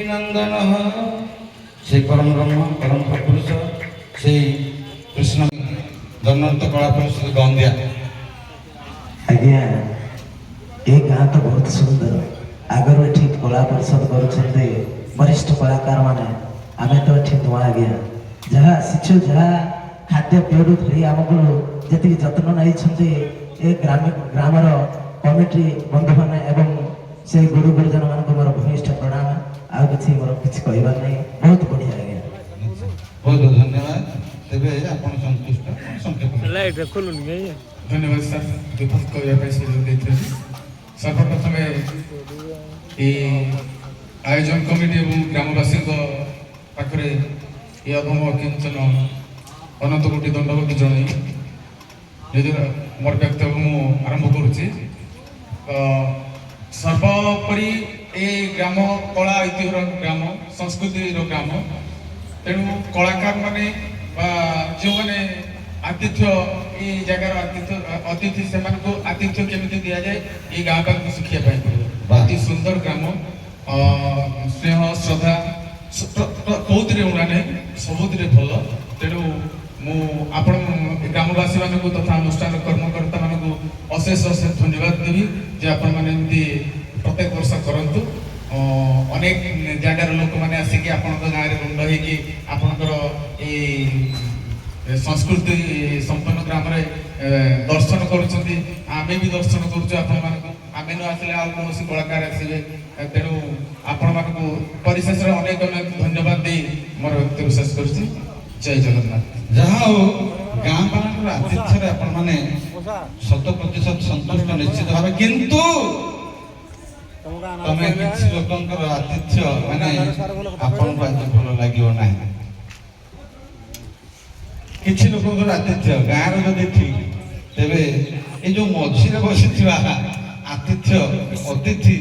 नंदन से परम ब्रह्म परम पुरुष से कृष्ण दंडवत कला परिषद गंदिया आज्ञा ये गाँ तो बहुत सुंदर आगर ठीक कला परिषद कर वरिष्ठ कलाकार माने आमे तो ठीक नुआ आज्ञा जहाँ आसीचु जहाँ खाद्य पेय धरी आमको जी जत्न नहीं ए ग्रामर कमिटी बंधु मैंने एवं से गुरु गुरुजन मान मोर भूमिष्ठ प्रणाम आउ किसी मोर किसी कहबार नहीं बहुत बढ़िया आज्ञा बहुत बहुत धन्यवाद तेरे आपण संतुष्ट संक्षेप लाइट खोलुन गई धन्यवाद सर विपक्ष करने सुযোগ देते सर्वप्रथम ये आयोजन कमिटी और ग्रामवासी पाखे ये अगम किंचन अनंत कोटि दंडवत जन मोर वक्तव्य मु आरंभ करुच्ची सर्वोपरि ए ग्राम कला ऐतिह्यर ग्राम संस्कृति ग्राम तेणु कलाकार माने जो मैंने आतिथ्य ये जगार अतिथि से आतिथ्य केमी दि जाए ये गाँव पाक शिखा पड़े अति सुंदर ग्राम स्नेह श्रद्धा कौन उड़ा नहीं सबुद भल तेणु मुझे ग्रामवासी मान तथा अनुष्ठान कर्मकर्ता मानक अशेष अशेष धन्यवाद देवी जे आपण मैंने प्रत्येक वर्ष करूँ अनेक जगार लोक मैंने आसिक आपण गाँव में रुंड होकर संस्कृति संपन्न ग्राम दर्शन करें भी दर्शन करें न आसले आउ कौन कलाकार आसवे तेणु आपण मानक परिशेष अनेक अनेक धन्यवाद दे मोर व्यक्ति शेष कर जय जगन्नाथ जहाँ हो गाँ मान आतिथ्य आपण मैंने 100% संतुष्ट निश्चित भाव किंतु तमें किसी लोकंकर आतिथ्य माने आपण को आज भल लागियो नाही किसी लोकंकर आतिथ्य गाँ रो जदि ठीक तेबे ए जो मझी रे बसिथिबा आतिथ्य अतिथि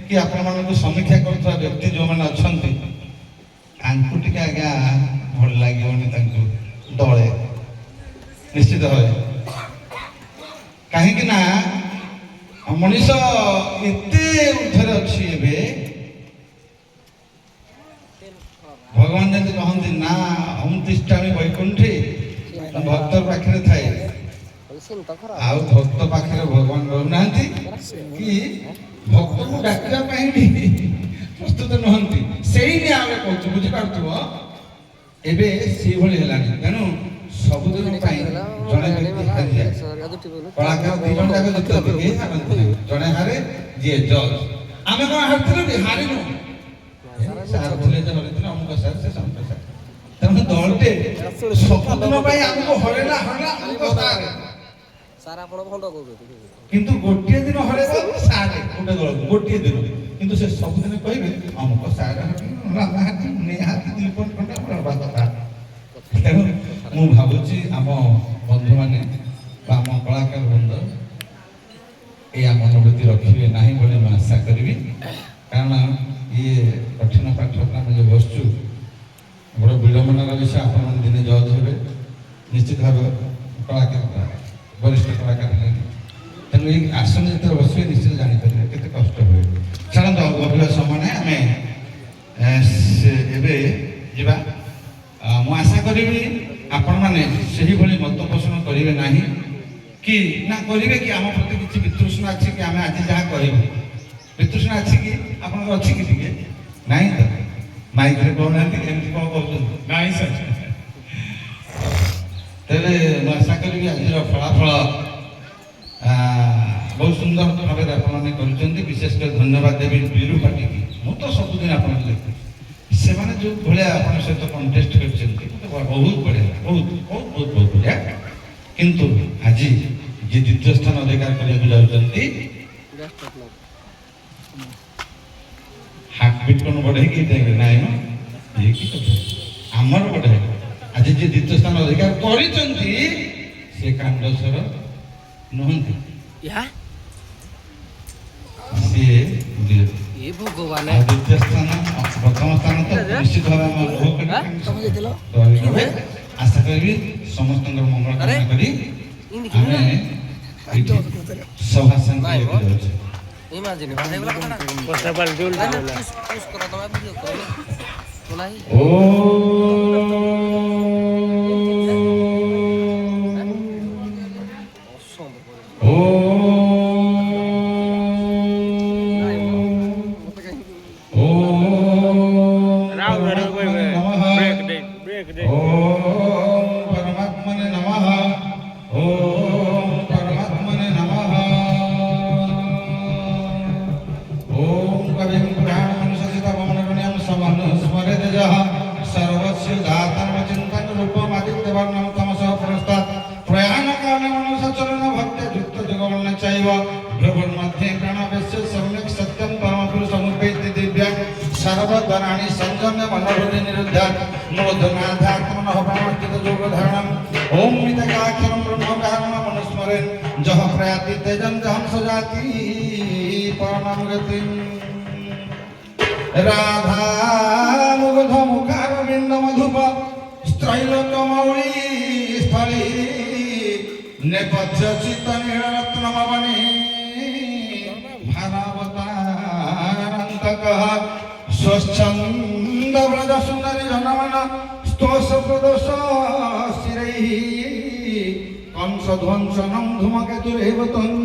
कि आपण मानको समीक्षा करथवा व्यक्ति जो माने अछंती तांकु टिके आज्ञा भल लागियोनी तांकु दले निश्चित भावे कहीं ना मनीष एते ऊर्धरे अच्छी एबे भगवान जब कहते ना हम तिष्ठामि वैकुंठे भक्त पाखे थाए आउ भक्त पाखे भगवान रहना कि भक्त को डाकिया प्रस्तुत नुहंती से ही आमे कहूँ बुझिपार एबे से भली हेलानी तेणु सबुदिन जड़े व्यक्ति हारी जाए कलाकार दी जन जाक जितते जड़े हारे जी जज आम कौन हारती हारिनु सार थे हरते अमुक सार से समझ सार तेणु दलटे सबुदिन आमको हरेला हरला अमुक सार किंतु गोटे दिन हरेगा सार गोटे दल गोटे दिन किंतु से सबुदिन कहे अमुक सार रामाहाती निहाती दिलपन खंडा तेणु मु भावुची आम बंधु मैंने आम कलाकार बंधु या मनोवृत्ति रखिए ना बोली मैं आशा करी कारण ये कठिन पाठ्यक्रम जो बसचु बड़ विडम्बनार विषय आप दिने जज हे निश्चित भाव कलाकार वरिष्ठ कलाकार तेणु ये आसन जो बसवे निश्चित जापर के कष्ट हुए छाड़ो गभीर समय आम मु आशा करी आपण मैंने सही भली मत पोषण करेंगे ना कि ना करेंगे कि आम प्रति किसी वितृष्णा अच्छी कि आम आज जहाँ करूँ वितृष्णा अच्छी कि आप अच्छी कि टे ना तो माइक रे कहना एमती कौन कहते ना सर तेरे आशा करी आज फलाफल बहुत सुंदर भाव आपने विशेषकर धन्यवाद देवी बीरू पार्टी की मु तो सबुदिन आप से माने जो भले अपन सहित कंटेस्ट करछन्ती बहुत बढ़िया बहुत बहुत बहुत बहुत बढ़िया किंतु आज जे द्वितीय स्थान अधिकार करने जाउछन्ती हार्ट बीट कोन बढ़े कि देबे नाही न ये की कथा हमर बढ़े आज जे द्वितीय स्थान अधिकार करिछन्ती से कांडसर नहंती या से ये भगवान द्वितीय स्थान प्रथम स्थान तो निश्चित भाव आशा करी समस्त मंगल कामना करी सभा शांति Imagine, bahasa bola kan? Bahasa bola dulu. Terus kalau tahu apa dia kalau mulai. परमात्मने नमः ओम परमात्मने नमः ओम कविं पुराणं सचितमनगण्यं समनुस्मरेत यः सर्वस्य दातर्मचिन्तन रूपमादित्यवर्णं तमसः पुरस्तात् प्रयाणकाले मनुष्यचरण भक्त्युक्त जगवन्न चैव भ्रुवन्मध्ये प्रणवस्य सम्यक् सत्यं परमपुरुषमुपेत्य दिव्यं सर्वद्वाराणि संयम्य मनोहृदि निरुद्धात् मूर्धनाथात्मनः प्राणस्थित योगधारणम् ओम मितकाक्षरं ब्रह्मकारणं मनुस्मरेन् जह प्रयाति तेजं जहं सजाति परमं गतिम् राधा मुग्ध मुखारविन्द मधुप स्त्रैलोक्यमौळी स्थली नेपथ्य चित्त नीलरत्नमवने भारावतारन्तकः स्वच्छन्द व्रज सुन्दरि जनमन स्तोष प्रदोष शिरैः कंसध्वंसनं धूमकेतुरेव तन्